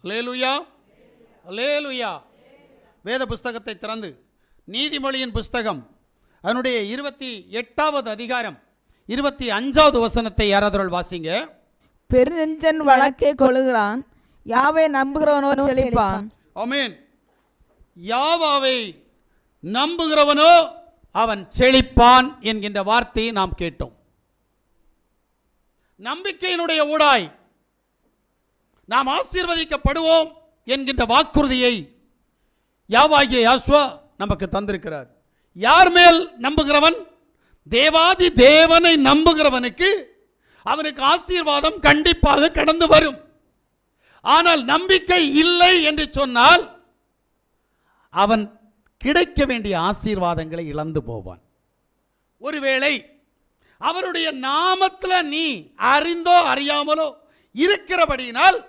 அல்லேலூயா, அல்லேலூயா. வேத புஸ்தகத்தை திறந்து நீதிமொழியின் புஸ்தகம் அதனுடைய 28வது அதிகாரம் 25வது வசனத்தை யாராவது வாசிங்க. பெருநெஞ்சன் வழக்கே கொள்கிறான், யாவை நம்புகிறவனோ செழிப்பான். ஆமென். யாவாவை நம்புகிறவனோ அவன் செழிப்பான் என்கின்ற வார்த்தையை நாம் கேட்டோம். நம்பிக்கையினுடைய ஊடாய் நாம் ஆசீர்வதிக்கப்படுவோம் என்கின்ற வாக்குறுதியை யாவாகிய யாசுவா நமக்கு தந்திருக்கிறார். யார் மேல் நம்புகிறவன்? தேவாதி தேவனை நம்புகிறவனுக்கு அவனுக்கு ஆசீர்வாதம் கண்டிப்பாக கடந்து வரும். ஆனால் நம்பிக்கை இல்லை என்று சொன்னால் அவன் கிடைக்க வேண்டிய ஆசீர்வாதங்களை இழந்து போவான். ஒருவேளை அவருடைய நாமத்தில் நீ அறிந்தோ அறியாமலோ இருக்கிறபடியினால்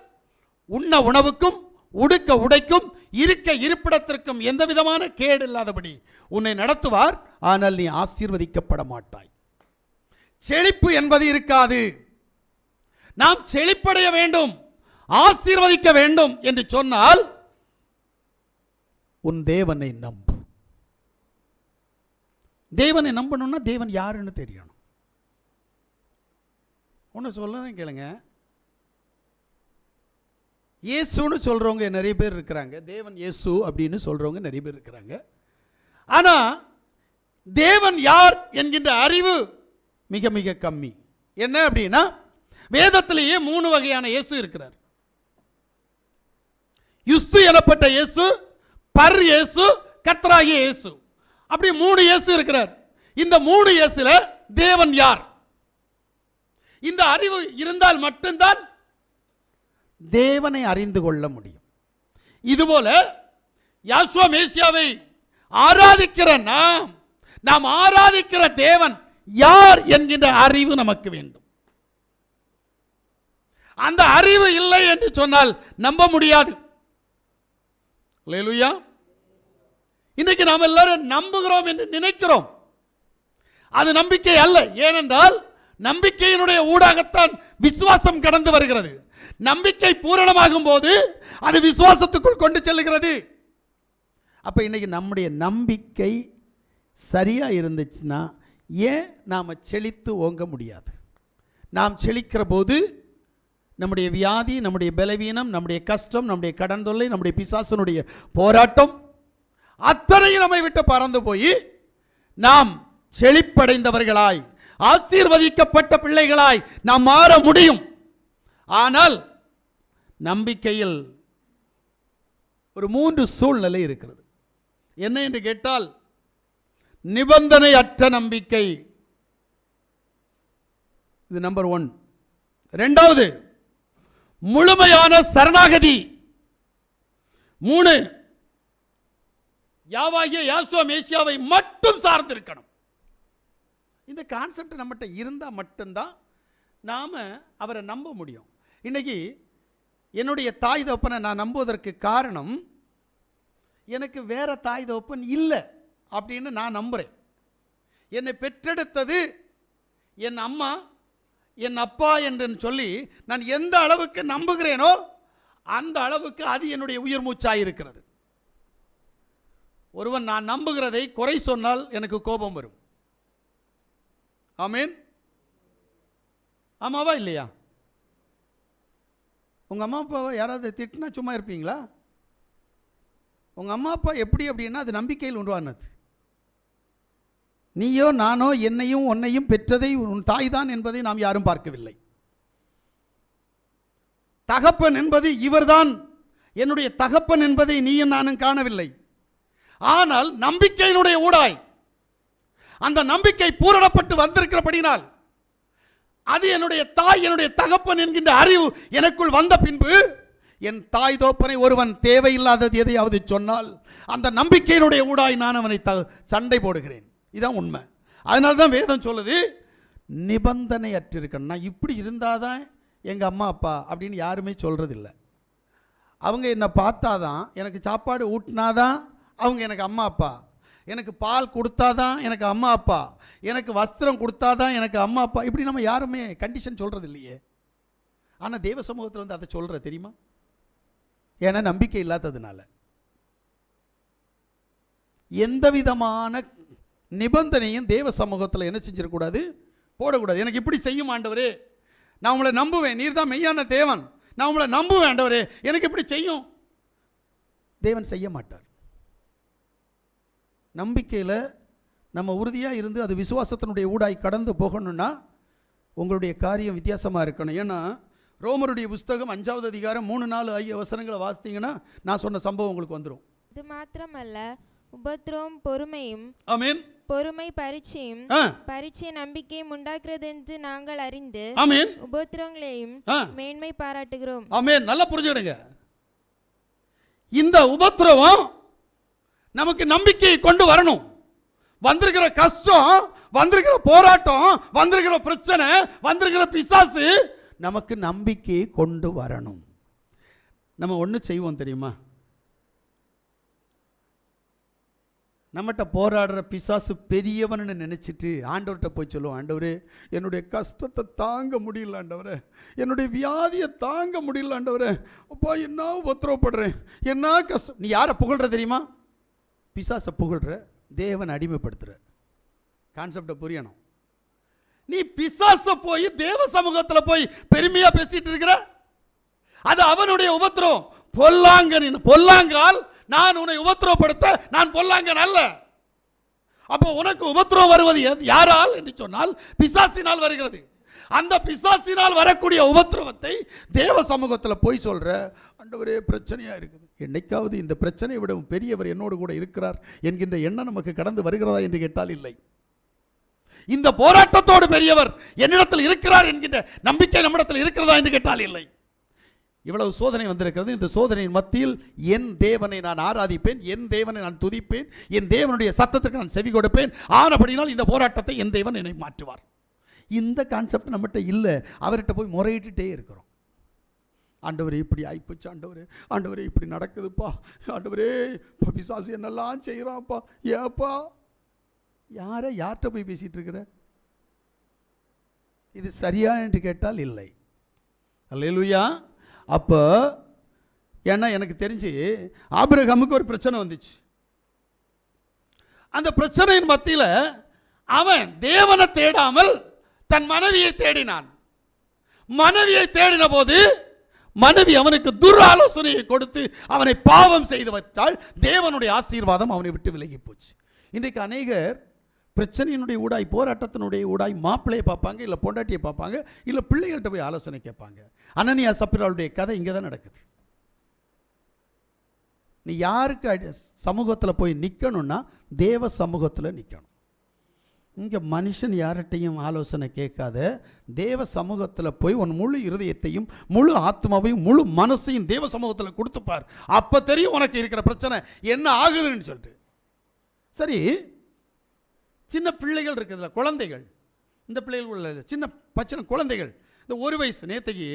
உண்ண உணவுக்கும் உடுக்க உடைக்கும் இருக்க இருப்பிடத்திற்கும் எந்த விதமான கேடு இல்லாதபடி உன்னை நடத்துவார். ஆனால் நீ ஆசீர்வதிக்கப்பட மாட்டாய். செழிப்பு என்பது இருக்காது. நாம் செழிப்படைய வேண்டும், ஆசீர்வதிக்க வேண்டும் என்று சொன்னால் உன் தேவனை நம்பு. தேவனை நம்பணும்னா தேவன் யாருன்னு தெரியணும். ஒன்று சொல்லதான் கேளுங்க. இயேசுன்னு சொல்றவங்க நிறைய பேர் இருக்கிறாங்க, தேவன் இயேசு அப்படின்னு சொல்றவங்க நிறைய பேர் இருக்கிறாங்க. ஆனா தேவன் யார் என்கின்ற அறிவு மிக மிக கம்மி. என்ன அப்படின்னா, வேதத்திலேயே 3 வகையான இயேசு இருக்கிறார். யுஸ்து எனப்பட்ட இயேசு, பர் இயேசு, கர்த்தராகிய இயேசு, அப்படி 3 இயேசு இருக்கிறார். இந்த 3 இயேசுல தேவன் யார்? இந்த அறிவு இருந்தால் மட்டும்தான் தேவனை அறிந்து கொள்ள முடியும். இதுபோல யாசுவா மேசியாவை ஆராதிக்கிற நாம் ஆராதிக்கிற தேவன் யார் என்கின்ற அறிவு நமக்கு வேண்டும். அந்த அறிவு இல்லை என்று சொன்னால் நம்ப முடியாது. அல்லேலூயா. இன்றைக்கு நாம் எல்லாரும் நம்புகிறோம் என்று நினைக்கிறோம். அது நம்பிக்கை அல்ல. ஏனென்றால் நம்பிக்கையினுடைய ஊடாகத்தான் விசுவாசம் கடந்து வருகிறது. நம்பிக்கை பூரணமாகும் போது அது விசுவாசத்துக்குள் கொண்டு செல்லுகிறது. அப்ப இன்னைக்கு நம்முடைய நம்பிக்கை சரியா இருந்துச்சுன்னா ஏன் நாம செழித்து ஓங்க முடியாது? நாம் செழிக்கிற போது நம்முடைய வியாதி, நம்முடைய பலவீனம், நம்முடைய கஷ்டம், நம்முடைய கடன் தொல்லை, நம்முடைய பிசாசனுடைய போராட்டம் அத்தனையும் நம்மை விட்டு பறந்து போய் நாம் செழிப்படைந்தவர்களாய் ஆசீர்வதிக்கப்பட்ட பிள்ளைகளாய் நாம் மாற முடியும். ஆனால் நம்பிக்கையில் ஒரு 3 சூழ்நிலை இருக்கிறது. என்ன என்று கேட்டால், நிபந்தனை அற்ற நம்பிக்கை, இது நம்பர் 1. 2வது முழுமையான சரணாகதி. 3 யாவாகிய யாசுவா மேசியாவை மட்டும் சார்ந்திருக்கணும். இந்த கான்செப்ட் நம்மகிட்ட இருந்தால் மட்டும்தான் நாம அவரை நம்ப முடியும். இன்னைக்கு என்னுடைய தாய் தகப்பனை நான் நம்புவதற்கு காரணம், எனக்கு வேற தாய் தகப்பன் இல்லை அப்படின்னு நான் நம்புறேன். என்னை பெற்றெடுத்தது என் அம்மா, என் அப்பா என்று சொல்லி நான் எந்த அளவுக்கு நம்புகிறேனோ அந்த அளவுக்கு அது என்னுடைய உயிர் மூச்சாய் இருக்கிறது. ஒருவன் நான் நம்புகிறதை குறை சொன்னால் எனக்கு கோபம் வரும். ஆமென். ஆமாவா இல்லையா? உங்க அம்மா அப்பாவை யாராவது திட்டினா சும்மா இருப்பீங்களா? உங்க அம்மா அப்பா எப்படி அப்படின்னா அது நம்பிக்கையில் உருவானது. நீயோ நானோ என்னையும் உன்னையும் பெற்றதை உன் தாய் தான் என்பதை நாம் யாரும் பார்க்கவில்லை. தகப்பன் என்பது இவர்தான் என்னுடைய தகப்பன் என்பதை நீயும் நானும் காணவில்லை. ஆனால் நம்பிக்கையினுடைய ஊடாய் அந்த நம்பிக்கை பூரணப்பட்டு வந்திருக்கிறபடினால் அது என்னுடைய தாய், என்னுடைய தகப்பன் என்கின்ற அறிவு எனக்குள் வந்த பின்பு என் தாய் தோப்பனை ஒருவன் தேவையில்லாதது எதையாவது சொன்னால் அந்த நம்பிக்கையினுடைய ஊடாய் நான் அவனை சண்டை போடுகிறேன். இதான் உண்மை. அதனால தான் வேதம் சொல்லுது, நிபந்தனை அற்றிருக்கணும். நான் இப்படி இருந்தாதான் எங்கள் அம்மா அப்பா அப்படின்னு யாருமே சொல்கிறதில்லை. அவங்க என்னை பார்த்தாதான், எனக்கு சாப்பாடு ஊட்டினாதான் அவங்க எனக்கு அம்மா அப்பா, எனக்கு பால் கொடுத்தாதான் எனக்கு அம்மா அப்பா, எனக்கு வஸ்திரம் கொடுத்தாதான் எனக்கு அம்மா அப்பா, இப்படி நம்ம யாருமே கண்டிஷன் சொல்கிறது இல்லையே. ஆனால் தேவ சமூகத்தில் வந்து அதை சொல்கிற தெரியுமா? ஏன்னா நம்பிக்கை இல்லாததுனால. எந்த விதமான நிபந்தனையும் தேவ சமூகத்தில் என்ன செஞ்சிடக்கூடாது, போடக்கூடாது. எனக்கு இப்படி செய்யும் ஆண்டவரே, நான் உங்களை நம்புவேன், நீர் தான் மெய்யான தேவன், நான் உங்களை நம்புவேன் ஆண்டவரே, எனக்கு இப்படி செய்யும். தேவன் செய்ய மாட்டார். நம்பிக்கையில் நம்ம உறுதியாக இருந்து அது விசுவாசத்தினுடைய ஊடாய் கடந்து போகணும்னா உங்களுடைய காரியம் வித்தியாசமாக இருக்கணும். ஏன்னா ரோமருடைய புஸ்தகம் 5வது அதிகாரம் 3-4 வசனங்களை வாசித்தீங்கன்னா நான் சொன்ன சம்பவம் உங்களுக்கு வந்துடும். இது மாத்திரமல்ல, உபத்திரவம் பொறுமையும், ஆமென், பொறுமை பரீட்சையும், பரீட்சை நம்பிக்கையும் உண்டாக்குறது என்று நாங்கள் அறிந்து, ஆமென், உபத்திரவங்களையும் மேன்மை பாராட்டுகிறோம். ஆமென். நல்லா புரிஞ்சுடுங்க. இந்த உபத்திரவம் நமக்கு நம்பிக்கையை கொண்டு வரணும். வந்திருக்கிற கஷ்டம், வந்திருக்கிற போராட்டம், வந்திருக்கிற பிரச்சனை, வந்திருக்கிற பிசாசு நமக்கு நம்பிக்கையை கொண்டு வரணும். நம்ம ஒன்று செய்வோம் தெரியுமா, நம்மகிட்ட போராடுற பிசாசு பெரியவன்னு நினச்சிட்டு ஆண்டவர்கிட்ட போய் சொல்லுவோம், ஆண்டவரே என்னுடைய கஷ்டத்தை தாங்க முடியல ஆண்டவரே, என்னுடைய வியாதியை தாங்க முடியல ஆண்டவரே, அப்பா என்ன உத்தரவுப்படுறேன், என்ன கஷ்டம். நீ யாரை புகழ்ற தெரியுமா? பிசாசை புகழ்ற, தேவன் அடிமைப்படுத்துற. கான்செப்டை புரியணும். நீ பிசாச போய் தேவ சமூகத்தில் போய் பெருமையா பேசிட்டு இருக்கிற, அது அவனுடைய உபத்திரம். பொல்லாங்கால் நான் உன்னை உபத்திரப்படுத்த நான் பொல்லாங்கன் அல்ல. அப்போ உனக்கு உபத்திரம் வருவது யாரால் என்று சொன்னால் பிசாசினால் வருகிறது. அந்த பிசாசினால் வரக்கூடிய உபத்திரவத்தை தேவ சமூகத்தில் போய் சொல்ற, ஆண்டவரே பிரச்சனையா இருக்குது, என்னைக்காவது இந்த பிரச்சனையை விட பெரியவர் என்னோடு கூட இருக்கிறார் என்கின்ற எண்ணம் நமக்கு கடந்து வருகிறதா என்று கேட்டால் இல்லை. இந்த போராட்டத்தோடு பெரியவர் என்னிடத்தில் இருக்கிறார் என்கின்ற நம்பிக்கை நம்மிடத்தில் இருக்கிறதா என்று கேட்டால் இல்லை. இவ்வளவு சோதனை வந்திருக்கிறது. இந்த சோதனையின் மத்தியில் என் தேவனை நான் ஆராதிப்பேன், என் தேவனை நான் துதிப்பேன், என் தேவனுடைய சத்தத்திற்கு நான் செவி கொடுப்பேன். ஆனபடினால் இந்த போராட்டத்தை என் தேவன் என்னை மாற்றுவார். இந்த கான்செப்ட் நம்மகிட்ட இல்லை. அவர்கிட்ட போய் முறையிட்டுட்டே இருக்கிறோம். ஆண்டவரே இப்படி ஆயிப்போச்சு, ஆண்டவரே ஆண்டவரே இப்படி நடக்குதுப்பா, ஆண்டவரே பிசாசு என்னெல்லாம் செய்கிறான்ப்பா, ஏப்பா. யார்கிட்ட போய் பேசிட்டு இருக்கிற? இது சரியா என்று கேட்டால் இல்லை. அல்லேலூயா. அப்போ ஏன்னா எனக்கு தெரிஞ்சு ஆபிரகாமுக்கு ஒரு பிரச்சனை வந்துச்சு. அந்த பிரச்சனையின் மத்தியில் அவன் தேவனை தேடாமல் தன் மனைவியை தேடினான். மனைவியை தேடின போது மனைவி அவனுக்கு துராலோசனையை கொடுத்து அவனை பாவம் செய்து வைத்தால் தேவனுடைய ஆசீர்வாதம் அவனை விட்டு விலகி போச்சு. இன்றைக்கு அநேகர் பிரச்சனையினுடைய ஊடாய், போராட்டத்தினுடைய ஊடாய் மாப்பிள்ளையை பார்ப்பாங்க, இல்லை பொண்டாட்டியை பார்ப்பாங்க, இல்லை பிள்ளைகள்கிட்ட போய் ஆலோசனை கேட்பாங்க. அனனியா சப்பிராளுடைய கதை இங்கே தான் நடக்குது. நீ யாருக்கு சமூகத்தில் போய் நிற்கணும்னா தேவ சமூகத்தில் நிற்கணும். இங்கே மனுஷன் யார்கிட்டையும் ஆலோசனை கேட்காத, தேவ சமூகத்தில் போய் உன் முழு இருதயத்தையும் முழு ஆத்மாவையும் முழு மனசையும் தேவ சமூகத்தில் கொடுத்துப்பார். அப்போ தெரியும் உனக்கு இருக்கிற பிரச்சனை என்ன ஆகுதுன்னு சொல்லிட்டு. சரி, சின்ன பிள்ளைகள் இருக்குதுல்ல, குழந்தைகள், இந்த பிள்ளைகள் உள்ள சின்ன பச்சனை குழந்தைகள், இந்த 1 வயசு, நேற்றுக்கு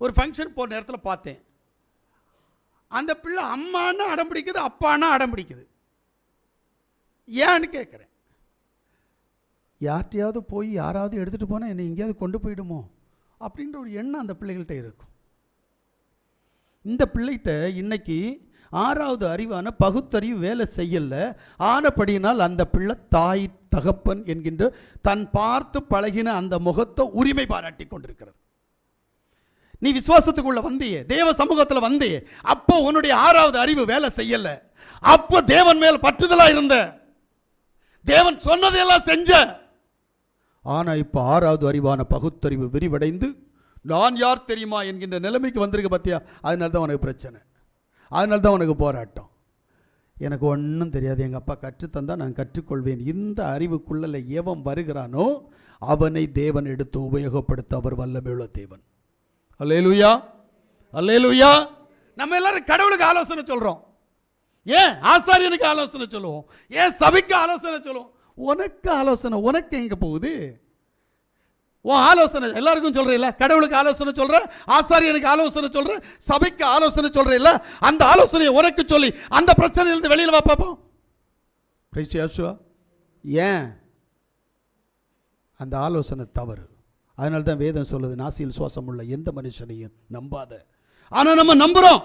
ஒரு ஃபங்க்ஷன் போன நேரத்தில் பார்த்தேன். அந்த பிள்ளை அம்மானா அடம் பிடிக்குது, அப்பானா அடம் பிடிக்குது. ஏன்னு கேட்குறேன். யார்கிட்டையாவது போய் யாராவது எடுத்துகிட்டு போனால் என்னை எங்கேயாவது கொண்டு போயிடுமோ அப்படின்ற ஒரு எண்ணம் அந்த பிள்ளைகள்கிட்ட இருக்கும். இந்த பிள்ளைகிட்ட இன்னைக்கு 6வது அறிவான பகுத்தறிவு வேலை செய்யல. ஆனபடியினால் அந்த பிள்ளை தாய் தகப்பன் என்கின்ற தன் பார்த்து பழகின அந்த முகத்தை உரிமை பாராட்டி கொண்டிருக்கிறது. நீ விசுவாசத்துக்குள்ள வந்தியே, தேவ சமூகத்தில் வந்தியே, அப்போ உன்னுடைய 6வது அறிவு வேலை செய்யல. அப்போ தேவன் மேல் பற்றுதலா இருந்த, தேவன் சொன்னதையெல்லாம் செஞ்ச. ஆனா இப்போ 6வது அறிவான பகுத்தறிவு விரிவடைந்து நான் யார் தெரியுமா என்கின்ற நிலைமைக்கு வந்திருக்க பார்த்தியா? அதனால தான் உனக்கு பிரச்சனை, அதனால தான் உனக்கு போராட்டம். எனக்கு ஒன்றும் தெரியாது, எங்கள் அப்பா கற்றுத்தந்தால் நான் கற்றுக்கொள்வேன். இந்த அறிவுக்குள்ள எவன் வருகிறானோ அவனை தேவன் எடுத்து உபயோகப்படுத்த அவர் வல்லமையுள்ள தேவன். அல்லேலூயா, அல்லேலூயா. நம்ம எல்லாரும் கடவுளுக்கு ஆலோசனை சொல்கிறோம். ஏன் ஆசாரியனுக்கு ஆலோசனை சொல்லுவோம், ஏன் சபைக்கு ஆலோசனை சொல்லுவோம். உனக்கு ஆலோசனை உனக்கு எங்கே போகுது? உன் ஆலோசனை எல்லாருக்கும் சொல்கிறீல்ல, கடவுளுக்கு ஆலோசனை சொல்கிற, ஆசாரியனுக்கு ஆலோசனை சொல்கிற, சபைக்கு ஆலோசனை சொல்கிறீல்ல, அந்த ஆலோசனையை உனக்கு சொல்லி அந்த பிரச்சனையிலிருந்து வெளியில் வா பார்ப்போம். பிரைஸ் யேசுவா. ஏன் அந்த ஆலோசனை தவறு. அதனால தான் வேதம் சொல்லுது, நாசியில் சுவாசம் உள்ள எந்த மனுஷனையும் நம்பாத. ஆனால் நம்ம நம்புகிறோம்.